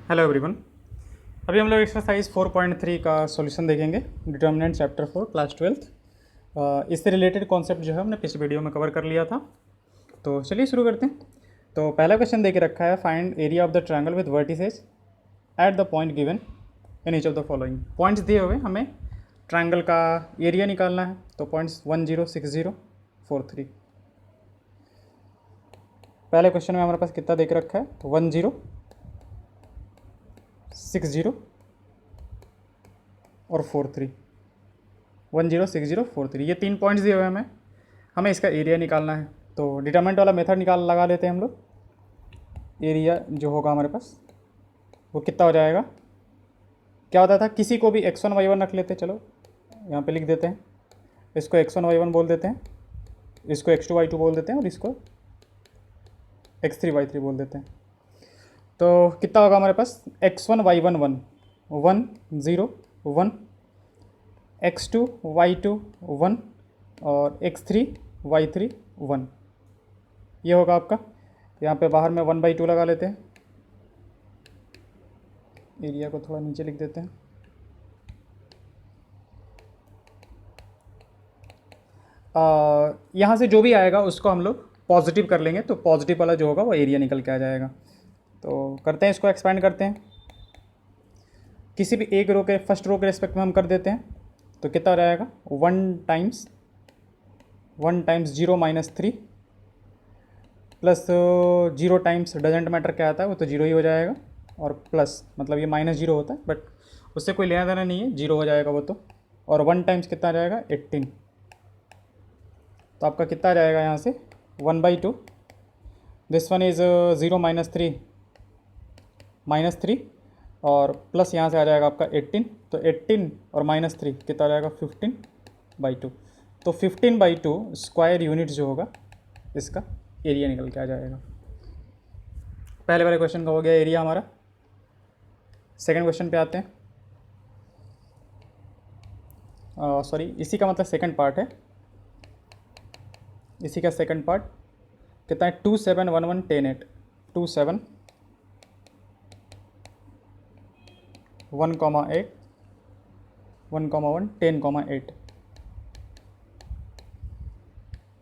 Hello everyone. अभी हम लोग एक्सरसाइज 4.3 का सॉल्यूशन देखेंगे, डिटर्मिनेंट चैप्टर 4 क्लास 12। इससे रिलेटेड कॉन्सेप्ट जो है हमने पिछले वीडियो में कवर कर लिया था। तो चलिए शुरू करते हैं। तो पहला क्वेश्चन दे के रखा है, find area of the triangle with vertices at the point given in each of the following. Points दिए हुए हमें ट्रायंगल का एरिया निकालना है। तो पॉइंट्स 1 0 6 0 4 3। पहले क्वेश्चन में हमारे पास कितना दे के रखा है, 1 0 6 0 और 4 3। 1 0 6 0 4 3, ये 3 पॉइंट्स दिए हुए हैं हमें इसका एरिया निकालना है। तो डिटरमिनेंट वाला मेथड लगा लेते हैं हम लोग। एरिया जो होगा हमारे पास वो कितना हो जाएगा, क्या होता था, किसी को भी x1 y1 रख लेते। चलो यहाँ पे लिख देते हैं, इसको x1 y1 बोल देते हैं, इसको x2 y2 बोल देते हैं और इसको x3 y3 बोल देते हैं। तो कितना होगा हमारे पास, x1 y1 1 1 0 1, x2 y2 1 और x3 y3 1। ये होगा आपका। यहाँ पे बाहर में 1/2 लगा लेते हैं। एरिया को थोड़ा नीचे लिख देते हैं। यहाँ से जो भी आएगा उसको हम लोग पॉजिटिव कर लेंगे, तो पॉजिटिव वाला जो होगा वो एरिया निकल के आ जाएगा। तो करते हैं, इसको एक्सपेंड करते हैं। किसी भी एक रो के फर्स्ट रो के रिस्पेक्ट में हम कर देते हैं। तो कितना हो जाएगा, 1 times 0 minus 3 plus 0 times doesn't matter क्या आता है, वो तो 0 ही हो जाएगा। और प्लस मतलब ये -0 होता है, बट उससे कोई लेना देना नहीं है, 0 हो जाएगा वो तो। और 1 टाइम्स कितना आ जाएगा, 18। तो आपका कितना आ जाएगा यहाँ से, 1/2। This one is 0 minus three और प्लस यहाँ से आ जाएगा आपका 18। तो 18 और -3 कितना आ जाएगा, 15/2। तो 15/2 स्क्वायर यूनिट जो होगा इसका एरिया निकल के आ जाएगा। पहले वाले क्वेश्चन का हो गया एरिया हमारा। सेकंड क्वेश्चन पे आते हैं। सॉरी, इसी का मतलब सेकंड पार्ट है। इसी का सेकंड पार्ट कितना है, 2 7 1 1 10 8। 2 7 1 8 1 1 10 8।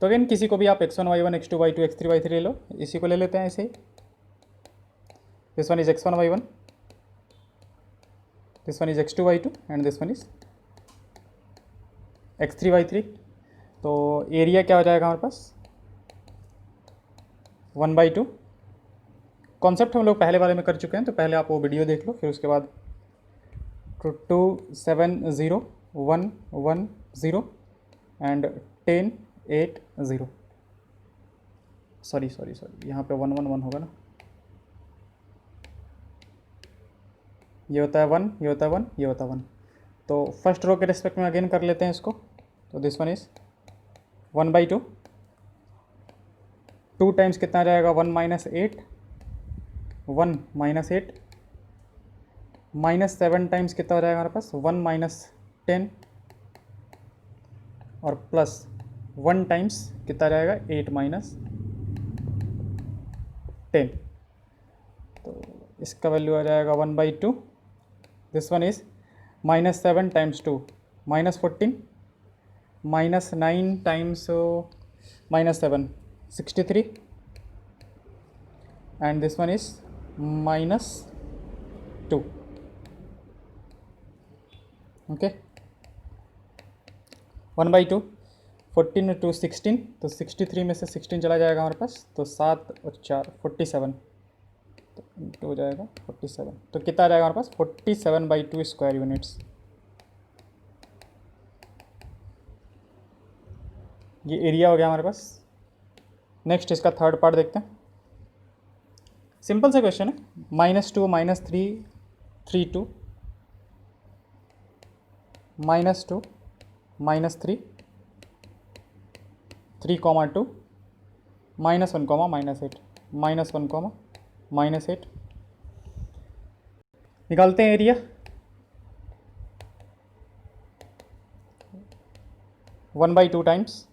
तो अगेन किसी को भी आप x1 y1 x2 y2 x3 y3 ले लो, इसी को ले लेते हैं ऐसे ही। This one is x1 y1, this one is x2 y2 and this one is x3 y3। तो एरिया क्या हो जाएगा हमारे पास, 1/2। कॉन्सेप्ट हम लोग पहले वाले में कर चुके हैं, तो पहले आप वो वीडियो देख लो, फिर उसके बाद 2 7 0 1 1 0 एंड 10 8 0। सॉरी यहाँ पे 1 1 1 होगा ना, ये होता है 1, ये होता है 1, ये होता है 1। तो फर्स्ट रो के रिस्पेक्ट में अगेन कर लेते हैं इसको। तो दिस वन इज 1/2। 2 टाइम्स कितना आ जाएगा, 1 - 8 1 - 8 -7 टाइम्स कितना हो जाएगा हमारे पास, 1 - 10 और प्लस 1 टाइम्स कितना जाएगा, 8 - 10। तो इसका वैल्यू आ जाएगा 1/2। This one is -7 times 2 -14 -9 times -7 63 and this one is -2। Okay, 1/2 14 2 16। तो 63 में से 16 चला जाएगा हमारे पास, तो 7 और 4 47। तो इंटू हो जाएगा 47। तो कितना आ जाएगा हमारे पास, 47/2 स्क्वायर यूनिट्स। ये एरिया हो गया हमारे पास। नेक्स्ट इसका थर्ड पार्ट देखते हैं। सिंपल सा क्वेश्चन है, -2 -3 3 2 -2 -3 3, 2 -1, -8 -1, -8। निकालते हैं एरिया। 1/2 टाइम्स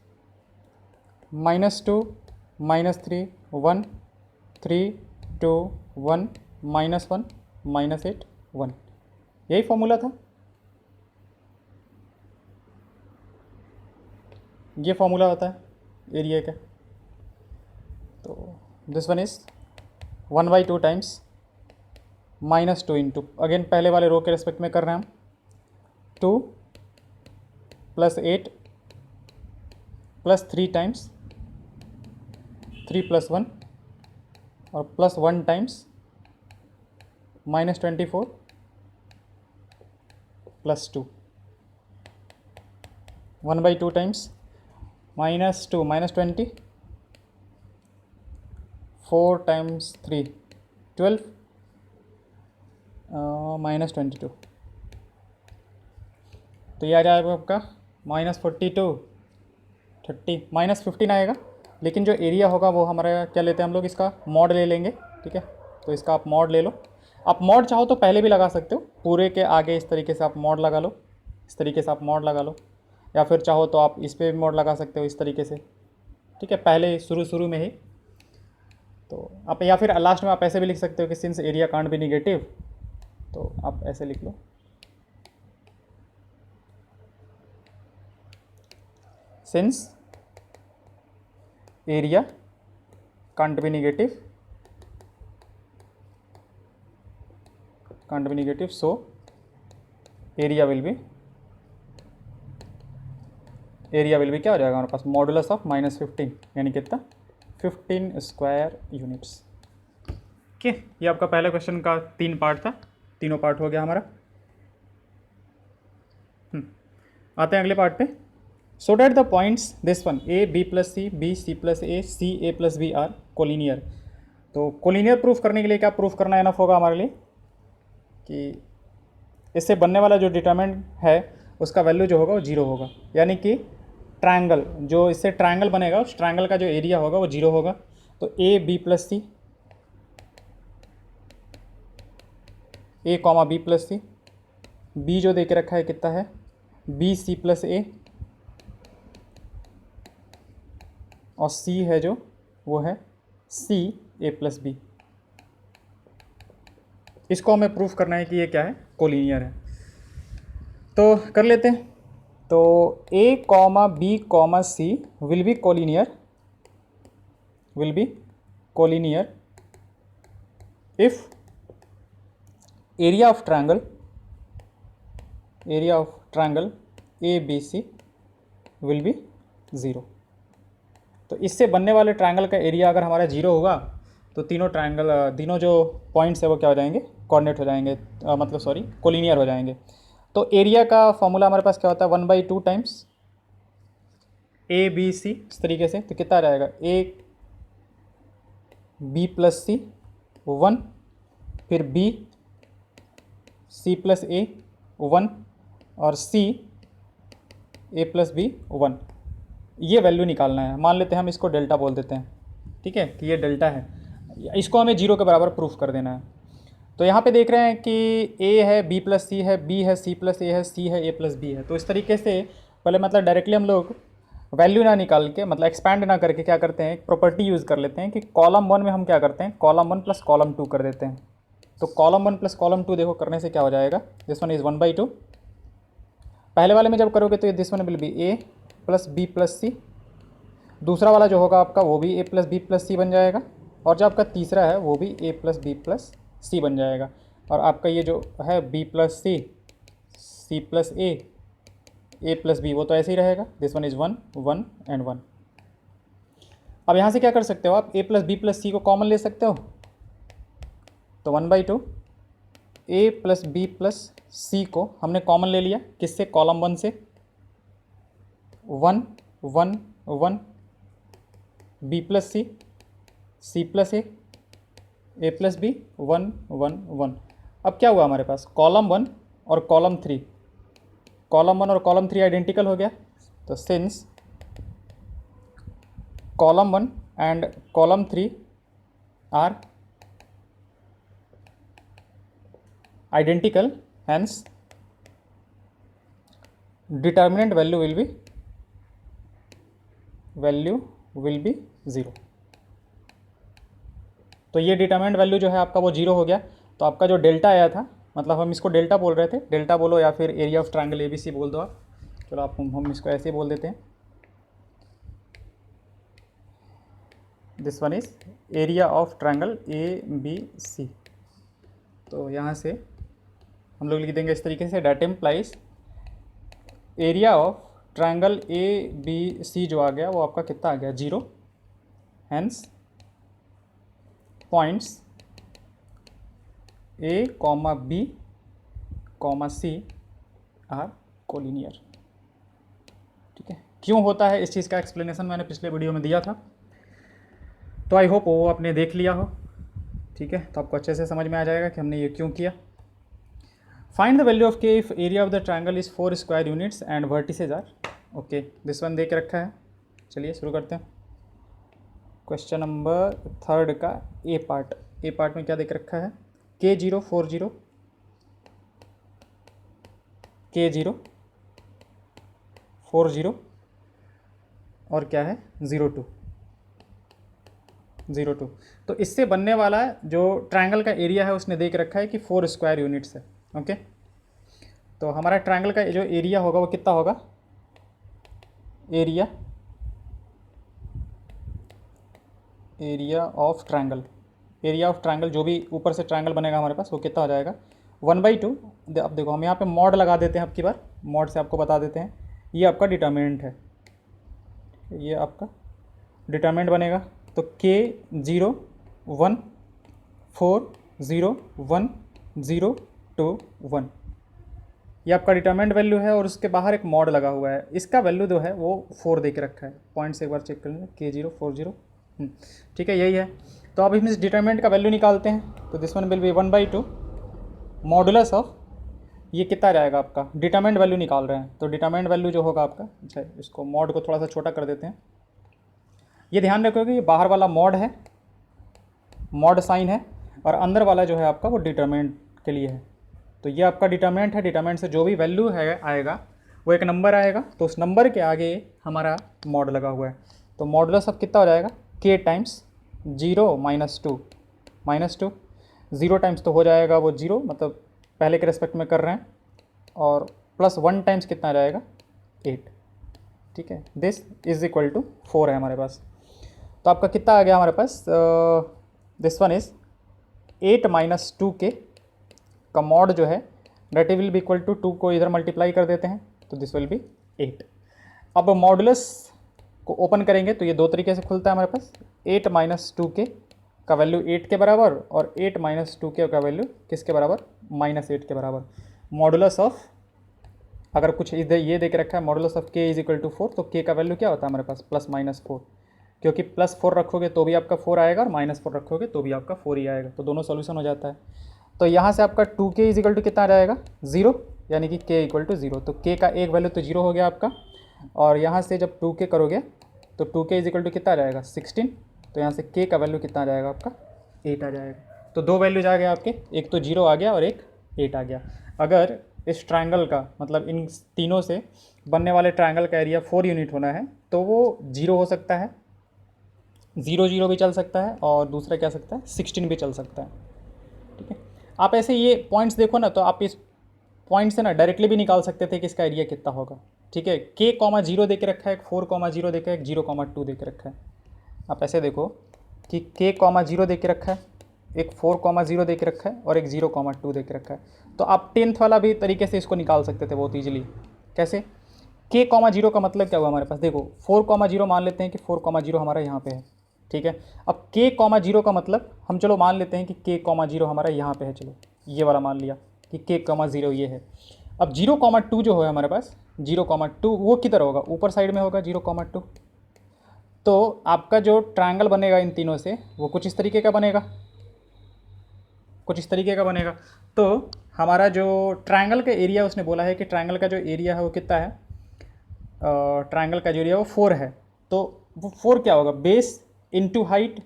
-2 -3 1 3 2 1 -1 -8 1, यही फॉर्मूला था, ये फॉर्मूला होता है एरिया का। तो this one is 1/2 times -2 into, again पहले वाले रो के रेस्पेक्ट में कर रहे हैं हम, 2 + 8 + 3 टाइम्स 3 + 1 और +1 टाइम्स -24 +2, 1/2 टाइम्स -2 -20 4 टाइम्स 3 12 -22, तो ये आ जाएगा आपका -42 30 -15 आएगा। लेकिन जो एरिया होगा वो हमारा क्या लेते हैं हम लोग, इसका मॉड ले लेंगे, ठीक है। तो इसका आप मॉड ले लो, आप मॉड चाहो तो पहले भी लगा सकते हो, पूरे के आगे इस तरीके से आप मॉड लगा लो, इस तरीके से आप मॉड लगा लो, या फिर चाहो तो आप इस पर भी मॉड लगा सकते हो इस तरीके से, ठीक है, पहले शुरू में ही। तो आप या फिर लास्ट में आप ऐसे भी लिख सकते हो कि since area can't be negative, तो आप ऐसे लिख लो, since area can't be negative so area will be क्या हो जाएगा हमारे पास, मॉडुलस ऑफ -15, यानी कितना 15 स्क्वायर यूनिट्स। ओके, ये आपका पहले क्वेश्चन का 3 पार्ट था, तीनों पार्ट हो गया हमारा। आते हैं अगले पार्ट पे। So that the points this one a b + c b c + a c a + b are collinear. तो कोलिनियर प्रूफ करने के लिए क्या प्रूफ करना इनफ होगा हमारे लिए कि इससे बनने वाला जो डिटरमिनेंट है उसका वैल्यू जो होगा वो 0 होगा, यानी कि ट्रायंगल, जो इससे ट्रायंगल बनेगा उस ट्रायंगल का जो एरिया होगा वो 0 होगा। तो a b + c, a, b + c, b जो दे के रखा है कितना है b c + a, और c है जो वो है c a + b। इसको हमें प्रूफ करना है कि ये क्या है, कोलिनियर है। तो कर लेते हैं। तो a, b, c will be collinear if area of triangle A B C will be 0। तो इससे बनने वाले ट्रायंगल का एरिया अगर हमारा 0 होगा तो तीनों जो पॉइंट्स है वो क्या हो जाएंगे, कोऑर्डिनेट हो जाएंगे, कोलिनियर हो जाएंगे। तो एरिया का फॉर्मूला हमारे पास क्या होता है, 1/2 टाइम्स ए बी सी, इस तरीके से। तो कितना आ जाएगा, ए बी + c 1, फिर b c + a 1 और c a + b 1। ये वैल्यू निकालना है। मान लेते हैं हम इसको डेल्टा बोल देते हैं, ठीक है, कि ये डेल्टा है, इसको हमें 0 के बराबर प्रूफ कर देना है। तो यहाँ पे देख रहे हैं कि a है, b + c है, b है, c + a है, c है, a + b है। तो इस तरीके से पहले मतलब डायरेक्टली हम लोग वैल्यू ना निकाल के, मतलब एक्सपैंड ना करके क्या करते हैं, एक प्रॉपर्टी यूज़ कर लेते हैं कि कॉलम 1 में हम क्या करते हैं, कॉलम 1 + कॉलम 2 कर देते हैं। तो कॉलम 1 + कॉलम 2 देखो करने से क्या हो जाएगा, दिस वन इज़ 1/2। पहले वाले में जब करोगे तो ये this one will B a + b + c, दूसरा वाला जो होगा आपका वो भी a + b + c बन जाएगा, और जो आपका तीसरा है वो भी a + b + c बन जाएगा। और आपका ये जो है b + c, c + a + b, वो तो ऐसे ही रहेगा, दिस वन इज़ 1 1 एंड 1। अब यहाँ से क्या कर सकते हो आप, a + b + c को कॉमन ले सकते हो। तो 1/2 a + b + c को हमने कॉमन ले लिया, किससे, कॉलम 1 से, 1 1 1 b + c c + a + b 1 1 1। अब क्या हुआ हमारे पास, कॉलम 1 और कॉलम 3 आइडेंटिकल हो गया। तो since column 1 and column 3 are identical, hence determinant value will be 0। तो ये डिटरमिनेंट वैल्यू जो है आपका वो 0 हो गया। तो आपका जो डेल्टा आया था, मतलब हम इसको डेल्टा बोल रहे थे, डेल्टा बोलो या फिर एरिया ऑफ ट्रायंगल ABC बोल दो आप, चलो आप हम इसको ऐसे ही बोल देते हैं। This one is area of triangle ABC। तो यहाँ से हम लोग लिख देंगे इस तरीके से, date implies area of triangle ABC जो आ गया वो आपका कितना आ गया, 0। Hence points A, B, C are collinear. ठीक है, क्यों होता है इस चीज़ का एक्सप्लेनेशन मैंने पिछले वीडियो में दिया था, तो आई होप वो आपने देख लिया हो। ठीक है, तो आपको अच्छे से समझ में आ जाएगा कि हमने ये क्यों किया। Find the value of k if area of the triangle is 4 square units and vertices are, okay this one दे के रखा है। चलिए शुरू करते हैं। क्वेश्चन नंबर 3 का ए पार्ट में क्या दे के रखा है, K0 40 K0 40 और क्या है 02 02। तो इससे बनने वाला जो ट्रायंगल का एरिया है उसने देख रखा है कि 4 स्क्वायर यूनिट्स है। ओके, तो हमारा ट्रायंगल का जो एरिया होगा वो कितना होगा, एरिया ऑफ ट्रायंगल जो भी ऊपर से ट्रायंगल बनेगा हमारे पास वो कितना हो जाएगा, 1/2। अब देखो हम यहाँ पे मॉड लगा देते हैं, अब की बार मॉड से आपको बता देते हैं, ये आपका डिटर्मिनेंट है, ये आपका डिटर्मिनेंट बनेगा। तो K0 1 4 0 1 0 2 1 ये आपका डिटर्मिनेंट वैल्यू है, और उसके बाहर एक मॉड लगा हुआ है, इसका वैल्यू जो है वो 4 दे के रखा है। पॉइंट से एक बार चेक कर लेंगे, K0 40। ठीक है, यही है। तो अब इसमें डिटर्मिनेंट का वैल्यू निकालते हैं, तो this one will B 1/2 modulus of, ये कितना जाएगा आपका, डिटर्मिनेंट वैल्यू निकाल रहे हैं तो डिटर्मिनेंट वैल्यू जो होगा आपका, अच्छा इसको मॉड को थोड़ा सा छोटा कर देते हैं। ये ध्यान रखो कि ये बाहर वाला मॉड है, मॉड साइन है, और अंदर वाला जो है आपका वो डिटर्मिनेंट के लिए है। तो ये आपका डिटर्मिनेंट है, डिटर्मिनेंट से जो भी वैल्यू है आएगा वो एक नंबर आएगा, तो उस नंबर के आगे हमारा मॉड लगा हुआ है। तो मॉडुलस अब कितना हो जाएगा, K टाइम्स 0 -2 0 टाइम्स तो हो जाएगा वो 0, मतलब पहले के रेस्पेक्ट में कर रहे हैं, और +1 टाइम्स कितना आ जाएगा 8। ठीक है, दिस इज इक्वल टू 4 है हमारे पास। तो आपका कितना आ गया हमारे पास, दिस वन इज 8 - 2K का मॉड जो है that will be equal to 2 को इधर मल्टीप्लाई कर देते हैं, तो दिस विल बी 8। अब मॉडुलस को ओपन करेंगे तो ये दो तरीके से खुलता है हमारे पास, 8 - 2K का वैल्यू 8 के बराबर, और 8 - 2K का वैल्यू किसके बराबर, -8 के बराबर। मॉडुलस ऑफ, अगर कुछ इधर ये देख रखा है modulus of K is equal to 4, तो K का वैल्यू क्या होता है हमारे पास, +-4, क्योंकि +4 रखोगे तो भी आपका 4 आएगा, और -4 रखोगे तो भी आपका 4 ही आएगा, तो दोनों सोल्यूशन हो जाता है। तो यहाँ से आपका 2K इज इक्वल टू कितना आ जाएगा 0, यानी कि K इक्वल टू 0। तो K का एक वैल्यू तो 0 हो गया आपका, और यहाँ से जब 2K करोगे तो 2K इज इक्वल टू कितना आ जाएगा 16, तो यहाँ से K का वैल्यू कितना आ जाएगा आपका 8 आ जाएगा। तो दो वैल्यूज आ गए आपके, एक तो 0 आ गया और एक 8 आ गया। अगर इस ट्रायंगल का मतलब इन तीनों से बनने वाले ट्रायंगल का एरिया 4 यूनिट होना है तो वो 0 हो सकता है, 0 0 भी चल सकता है, और दूसरा क्या सकता है 16 भी चल सकता है। ठीक है, आप ऐसे ये पॉइंट्स देखो ना, तो आप इस पॉइंट से ना डायरेक्टली भी निकाल सकते थे कि इसका एरिया कितना होगा। ठीक है, K, 0 दे के रखा है, एक 4, 0 दे के, एक 0, 2 दे के रखा है। आप ऐसे देखो कि K, 0 दे के रखा है, एक 4, 0 दे के रखा है, और एक 0, 2 दे के रखा है। तो आप 10th वाला भी तरीके से इसको निकाल सकते थे बहुत ईजिली। कैसे, K, 0 का मतलब क्या हुआ हमारे पास, देखो 4, 0 मान लेते हैं कि 4, 0 हमारा यहाँ पे है। ठीक है, अब K, 0 का मतलब हम चलो मान लेते हैं कि K, 0 हमारा यहाँ पे है, चलो ये वाला मान लिया कि K, 0 ये है। अब 0, 2 जो है हमारे पास, 0, 2 वो किधर होगा, ऊपर साइड में होगा 0, 2। तो आपका जो ट्रायंगल बनेगा इन तीनों से वो कुछ इस तरीके का बनेगा, तो हमारा जो ट्रायंगल का एरिया उसने बोला है कि ट्रायंगल का जो एरिया है वो कितना है, ट्रायंगल का जो एरिया वो 4 है। तो वो 4 क्या होगा, बेस इनटू हाइट,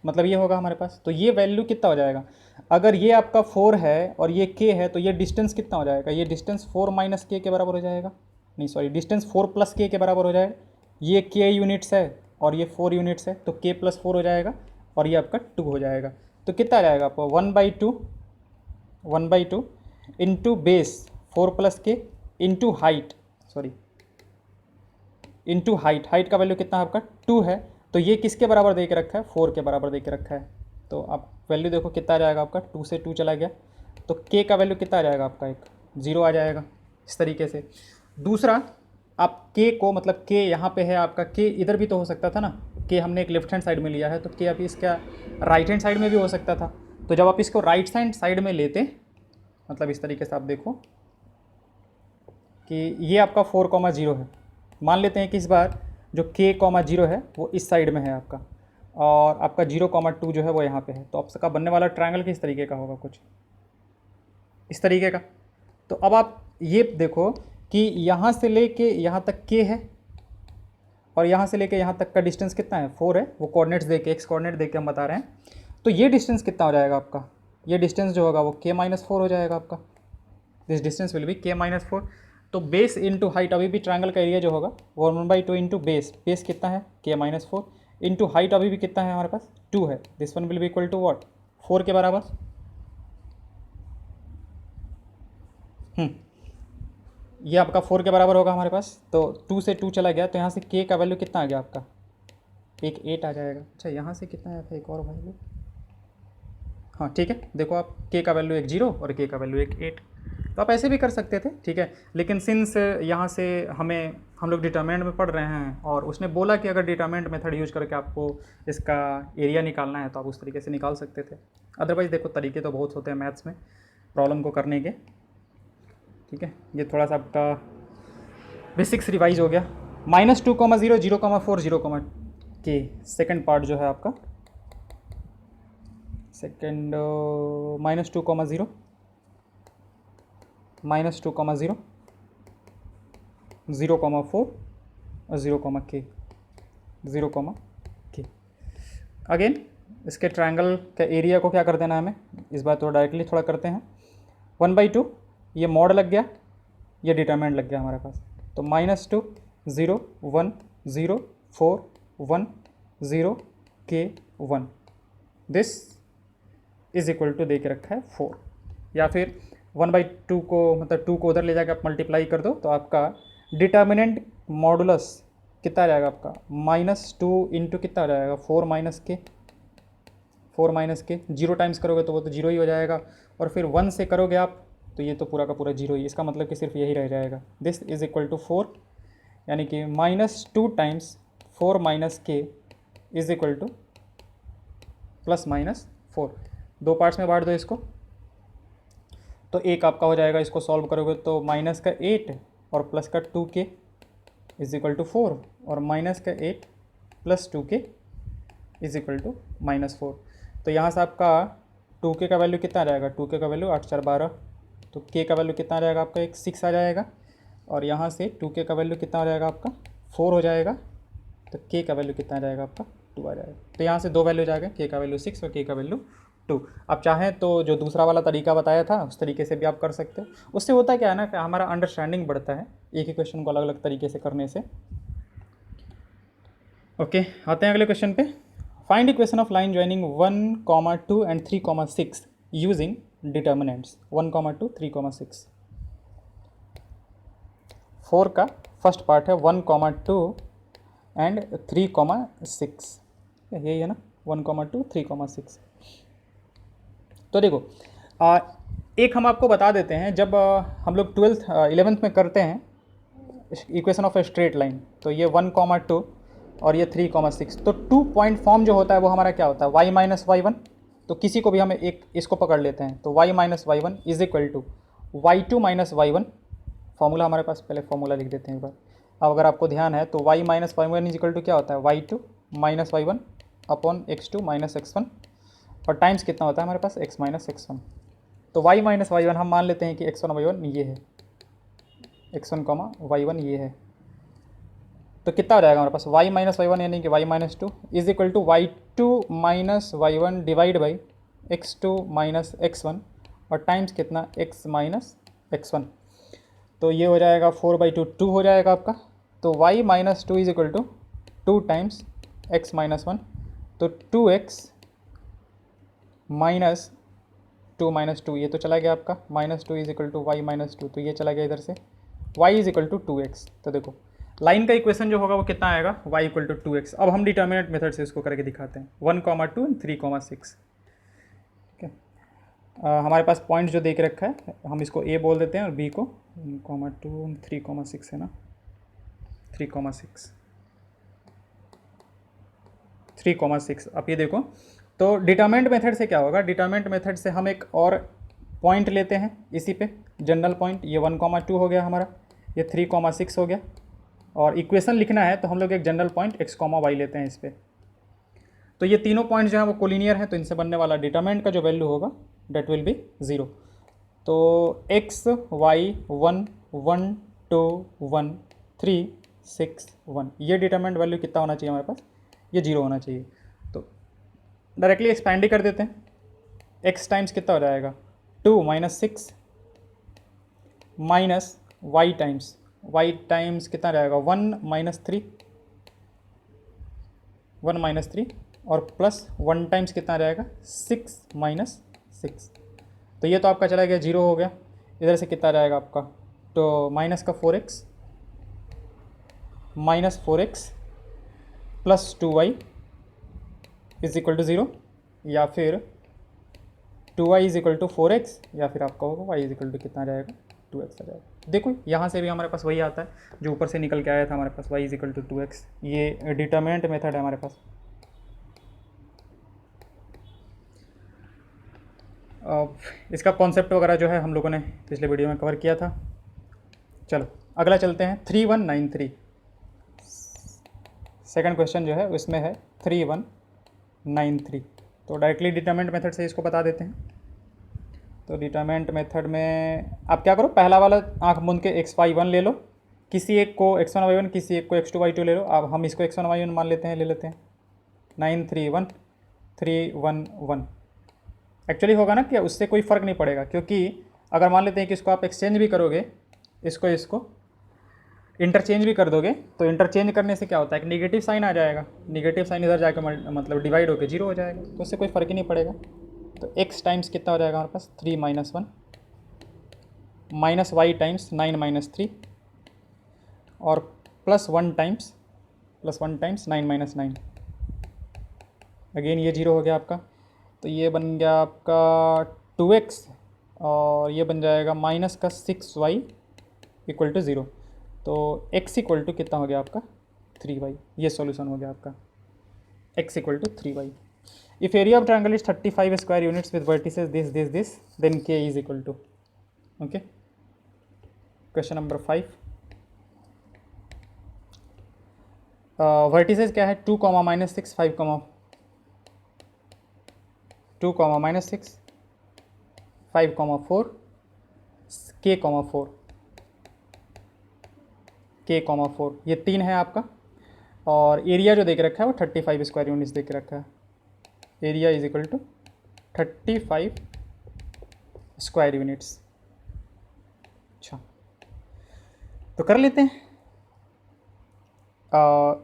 मतलब ये होगा हमारे पास। तो ये वैल्यू कितना हो जाएगा, अगर ये आपका 4 है और ये K है, तो ये डिस्टेंस कितना हो जाएगा, ये डिस्टेंस 4 - K के बराबर हो जाएगा, नहीं सॉरी डिस्टेंस 4 + K के बराबर हो जाएगा। ये K यूनिट्स है और ये 4 यूनिट्स है, तो K + 4 हो जाएगा, और ये आपका 2 हो जाएगा। तो कितना आ जाएगा आपको 1/2 इंटू बेस 4 प्लस के into height, sorry into height का वैल्यू कितना आपका 2 है, तो ये किसके बराबर दे के रखा है, 4 के बराबर दे के रखा है। तो आप वैल्यू देखो कितना आ जाएगा आपका, 2 से 2 चला गया, तो के का वैल्यू कितना आ जाएगा आपका, एक 0 आ जाएगा इस तरीके से। दूसरा आप के को, मतलब के यहाँ पे है आपका, के इधर भी तो हो सकता था ना, के हमने एक लेफ्ट हैंड साइड में लिया है, तो के अभी इसका राइट हैंड साइड में भी हो सकता था। तो जब आप इसको राइट हैंड साइड में लेते, मतलब इस तरीके से आप देखो कि ये आपका 4,0 है, मान लेते हैं कि इस बार जो k, 0 है वो इस साइड में है आपका, और आपका 0,2 जो है वो यहाँ पे है, तो आपका बनने वाला ट्रायंगल किस तरीके का होगा, कुछ इस तरीके का। तो अब आप ये देखो कि यहाँ से लेके यहाँ तक k है, और यहाँ से लेके यहाँ तक का डिस्टेंस कितना है, 4 है, वो कोऑर्डिनेट्स दे के, एक्स कोऑर्डिनेट दे के हम बता रहे हैं। तो ये डिस्टेंस कितना हो जाएगा आपका, ये डिस्टेंस जो होगा वो k-4 हो जाएगा आपका, this distance will be k-4। तो बेस इंटू हाइट, अभी भी ट्रायंगल का एरिया जो होगा वो 1/2 इंटू बेस, बेस कितना है k-4 इंटू हाइट अभी भी कितना है हमारे पास 2 है, this one will be equal to what, 4 के बराबर। ये आपका 4 के बराबर होगा हमारे पास, तो 2 से 2 चला गया, तो यहाँ से k का वैल्यू कितना आ गया आपका, एक 8 आ जाएगा। अच्छा यहाँ से कितना आया था, एक और वैल्यू, हाँ ठीक है, देखो आप k का वैल्यू एक 0 और k का वैल्यू एक 8, तो आप ऐसे भी कर सकते थे, ठीक है। लेकिन सिंस यहाँ से हम लोग डिटरमिनेंट में पढ़ रहे हैं, और उसने बोला कि अगर डिटरमिनेंट मेथड यूज करके आपको इसका एरिया निकालना है तो आप उस तरीके से निकाल सकते थे। अदरवाइज़ देखो तरीके तो बहुत होते हैं मैथ्स में प्रॉब्लम को करने के, ठीक है। ये थोड़ा सा आपका बेसिक्स रिवाइज हो गया। -2,0 0,4 0, के सेकेंड पार्ट जो है आपका, सेकेंड -2,0 -2,0 0,4 और 0,k अगेन इसके ट्रायंगल के एरिया को क्या कर देना है हमें, इस बार तो डायरेक्टली थोड़ा करते हैं। 1/2 ये मॉड लग गया, ये डिटरमिनेंट लग गया हमारे पास, तो -2 0 1 0 4 1 0 k 1, this is equal to दे के रखा है 4, या फिर 1/2 को, मतलब 2 को उधर ले जाकर आप मल्टीप्लाई कर दो, तो आपका डिटर्मिनेंट मॉडुलस कितना आ जाएगा आपका, -2 इंटू कितना आ जाएगा 4 के 0 टाइम्स करोगे तो वो तो 0 ही हो जाएगा, और फिर 1 से करोगे आप तो ये तो पूरा का पूरा 0 ही, इसका मतलब कि सिर्फ यही रह जाएगा, दिस इज इक्वल टू 4, यानी कि -2 times 4 - k is equal to +-4। दो पार्ट्स में बांट दो इसको, तो एक आपका हो जाएगा, इसको सॉल्व करोगे तो -8 और +2k इज इक्वल टू 4, और -8 + 2k इज इक्वल टू -4। तो यहाँ से आपका 2k का वैल्यू कितना आ जाएगा, 2k का वैल्यू 8 4 12, तो k का वैल्यू कितना आ जाएगा आपका, एक 6 आ जाएगा, और यहाँ से 2k का वैल्यू कितना आ जाएगा आपका 4 हो जाएगा, तो k का वैल्यू कितना आ जाएगा आपका 2 आ जाएगा। तो यहाँ से दो वैल्यू जाएगा, k का वैल्यू 6 और k का वैल्यू 2। आप चाहें तो जो दूसरा वाला तरीका बताया था उस तरीके से भी आप कर सकते हो, उससे होता क्या है ना कि हमारा अंडरस्टैंडिंग बढ़ता है एक ही क्वेश्चन को अलग अलग तरीके से करने से। ओके, आते हैं अगले क्वेश्चन पे। Find equation of line joining 1, 2 and 3, 6 using determinants 1, 2, 3, 6। 4 का फर्स्ट पार्ट है 1, 2 एंड 3, 6, यही है ना, 1, 2, 3, 6। तो देखो एक हम आपको बता देते हैं, जब हम लोग 11th में करते हैं equation of a straight line, तो ये 1, 2 और ये 3, 6, तो 2 पॉइंट फॉर्म जो होता है वो हमारा क्या होता है, y - y1। तो किसी को भी हमें एक इसको पकड़ लेते हैं, तो y - y1 is equal to y2 - y1। Formula हमारे पास, पहले फॉर्मूला लिख देते हैं एक बार। अब अगर आपको ध्यान है तो y - y1 is equal to क्या होता है, y2 - y1 upon x2 - x1, और टाइम्स कितना होता है हमारे पास x - x1। तो y - y1 हम मान लेते हैं कि x1 y1 ये है, x1, y1 ये है, तो कितना हो जाएगा हमारे पास y - y1 यानी कि y - 2 is equal to y2 - y1 divide by x2 - x1, और टाइम्स कितना x - x1। तो ये हो जाएगा 4/2, 2 हो जाएगा आपका। तो y - 2 is equal to 2 times x - 1, तो 2x माइनस टू ये तो चला गया आपका, -2 इज इक्वल टू वाई -2, तो ये चला गया इधर से, y is equal to 2x। तो देखो लाइन का इक्वेशन जो होगा वो कितना आएगा, y इक्वल टू 2x। अब हम डिटर्मिनेंट मेथड से इसको करके दिखाते हैं, 1,2 एंड 3,6। ठीक है, हमारे पास पॉइंट जो देख रखा है हम इसको a बोल देते हैं और b को 1,2 3,6 है ना, 3,6 3,6। अब ये देखो, तो डिटर्मिनेंट मेथड से क्या होगा, डिटर्मिनेंट मेथड से हम एक और पॉइंट लेते हैं इसी पे, जनरल पॉइंट, ये 1,2 हो गया हमारा, ये 3,6 हो गया, और इक्वेशन लिखना है तो हम लोग एक जनरल पॉइंट x, y लेते हैं इस पर। तो ये तीनों पॉइंट जो है वो कोलिनियर हैं, तो इनसे बनने वाला डिटर्मिनेंट का जो वैल्यू होगा डेट विल बी 0। तो x y 1 1 2 1 3 6 1, ये डिटर्मिनेंट वैल्यू कितना होना चाहिए हमारे पास, ये 0 होना चाहिए। तो डायरेक्टली एक्सपैंड ही कर देते हैं, x टाइम्स कितना हो जाएगा 2 - 6 माइनस y टाइम्स कितना रहेगा 1 - 3 और प्लस 1 टाइम्स कितना रहेगा 6 - 6। तो ये तो आपका चला गया 0 हो गया, इधर से कितना रहेगा आपका, तो माइनस का 4x plus 2y is equal to 0, या फिर 2y is equal to 4x, या फिर आपका होगा y इज इक्वल टू कितना रहेगा 2x आ जाएगा। देखो यहाँ से भी हमारे पास वही आता है जो ऊपर से निकल के आया था हमारे पास, y is equal to 2x। ये डिटर्मिनेंट मेथड है हमारे पास। अब इसका कॉन्सेप्ट वगैरह जो है हम लोगों ने पिछले वीडियो में कवर किया था। चलो अगला चलते हैं, 3193। सेकंड क्वेश्चन जो है उसमें है 3193। तो डायरेक्टली डिटर्मिनेंट मेथड से इसको बता देते हैं। तो डिटर्मिनेंट मेथड में आप क्या करो, पहला वाला आंख मूंद के x y1 ले लो, किसी एक को x1 y1, किसी एक को x2 y2 ले लो। अब हम इसको x1 y1 मान लेते हैं, ले लेते हैं 931 311। एक्चुअली होगा ना कि उससे कोई फ़र्क नहीं पड़ेगा, क्योंकि अगर मान लेते हैं कि इसको आप एक्सचेंज भी करोगे, इसको इंटरचेंज भी कर दोगे, तो इंटरचेंज करने से क्या होता है, एक नेगेटिव साइन आ जाएगा, नेगेटिव साइन इधर जाकर मतलब डिवाइड होकर 0 हो जाएगा, तो उससे कोई फ़र्क ही नहीं पड़ेगा। तो x टाइम्स कितना हो जाएगा हमारे पास 3 - 1 माइनस y टाइम्स 9 - 3 और प्लस 1 टाइम्स 9 - 9। अगेन ये 0 हो गया आपका, तो ये बन गया आपका 2x और ये बन जाएगा माइनस का 6y इक्वल टू 0। तो x इक्वल टू कितना हो गया आपका 3y। ये सॉल्यूशन हो गया आपका, x equal to 3y। If area of triangle is 35 square units with vertices this, then k is equal to, okay. Question number 5, vertices क्या है 2, -6 5, 2, -6 5, 4 k, 4 ये 3 है आपका। और एरिया जो देख रखा है वो 35 स्क्वायर यूनिट्स देख रखा है, area is equal to 35 square units. अच्छा तो कर लेते हैं,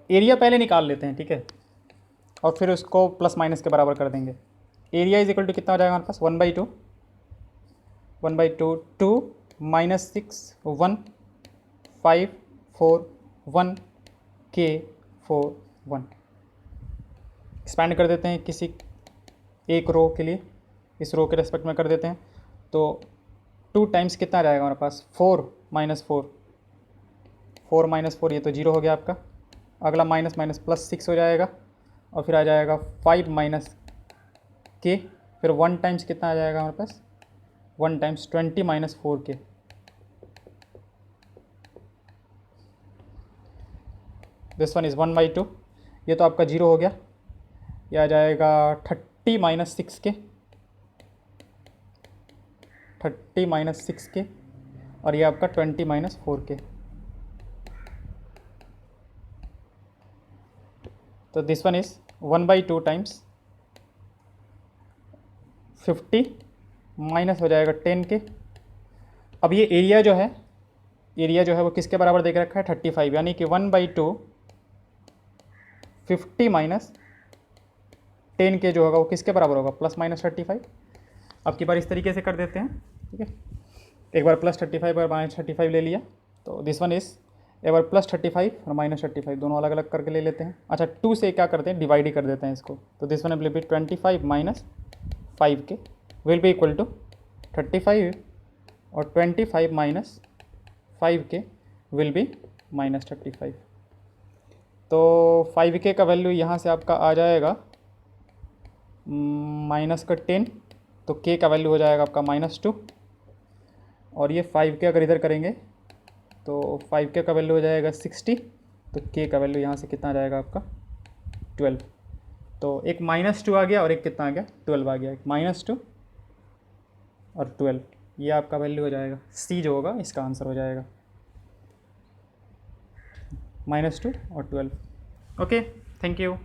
एरिया पहले निकाल लेते हैं, ठीक है, और फिर उसको प्लस माइनस के बराबर कर देंगे। एरिया इज इक्वल टू कितना हो जाएगा हमारे पास 1/2 2 -6 1 5 4 1 k 4 1। एक्सपैंड कर देते हैं किसी एक रो के लिए, इस रो के रेस्पेक्ट में कर देते हैं। तो 2 टाइम्स कितना रहेगा हमारे पास 4 - 4 ये तो 0 हो गया आपका। अगला माइनस प्लस 6 हो जाएगा, और फिर आ जाएगा 5 k, फिर 1 टाइम्स कितना आ जाएगा हमारे पास 1 times 20 - 4k। This one is 1/2, ये तो आपका 0 हो गया। ये आ जाएगा 30 - 6k, 30 - 6k, और ये आपका 20 - 4k। तो this one is 1/2 times 50 minus हो जाएगा 10k। अब ये एरिया जो है वो किसके बराबर देख रखा है 35, यानी कि 1/2 50 - 10K जो होगा वो किसके बराबर होगा, +-35। अब की बार इस तरीके से कर देते हैं, ठीक है। एक बार +35 और -35 ले लिया, तो दिस वन इज़ एक बार +35 और -35 दोनों अलग अलग करके ले लेते हैं। अच्छा 2 से क्या करते हैं, डिवाइड ही कर देते हैं इसको, तो this one will be 25 - 5K will be equal to 35 और 25 - 5K विल बी -35। तो 5K का वैल्यू यहाँ से आपका आ जाएगा -10, तो K का वैल्यू हो जाएगा आपका -2, और ये 5K अगर इधर करेंगे तो 5K का वैल्यू हो जाएगा 60, तो K का वैल्यू यहाँ से कितना आ जाएगा आपका 12। तो एक -2 आ गया और एक कितना आ गया 12 आ गया, एक -2 और 12, ये आपका वैल्यू हो जाएगा, C जो होगा इसका आंसर हो जाएगा -2 और 12। Okay, thank you.